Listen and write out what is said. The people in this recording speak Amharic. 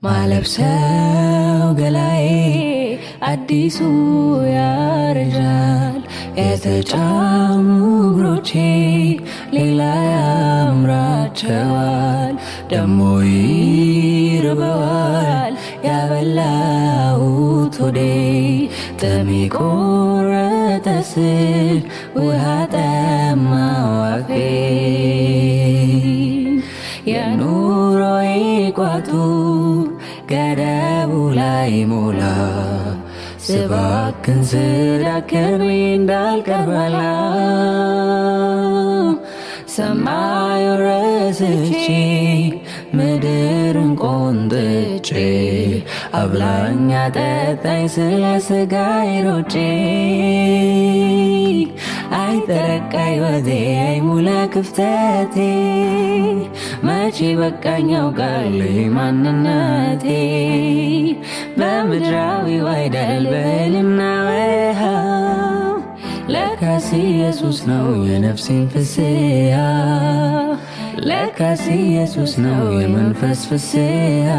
ማለብሰው ገላዬ አዲሱ ያረጃል የተጫሙ እግሮቼ ሌላ ያምራቸዋል ደሞ ይርበዋል ያበላሁት ሆዴ ጥሜ ቆረጠ ስል ውሃ ጠማው አፌ የኑሮዬ ቋቱ ገደቡ ላይ ሞላ ስባክን ስዳክር እንዳልቀርበላ ሰማዩን ረስቼ ምድርን ቆንጥጬ አብላኝ አጠጣኝ ስለ ስጋዬ ሮጬ አይጠረቃ ሕይወቴ አይሙላ ክፍተቴ መቼ በቃኝ ያውቃል ማንነቴ በምድራዊው አይደል በእህልና ውሃ ለካስ ኢየሱስ ነው የነፍሴን ፍስሃ ለካስ ኢየሱስ ነው የመንፈስ ፍስሃ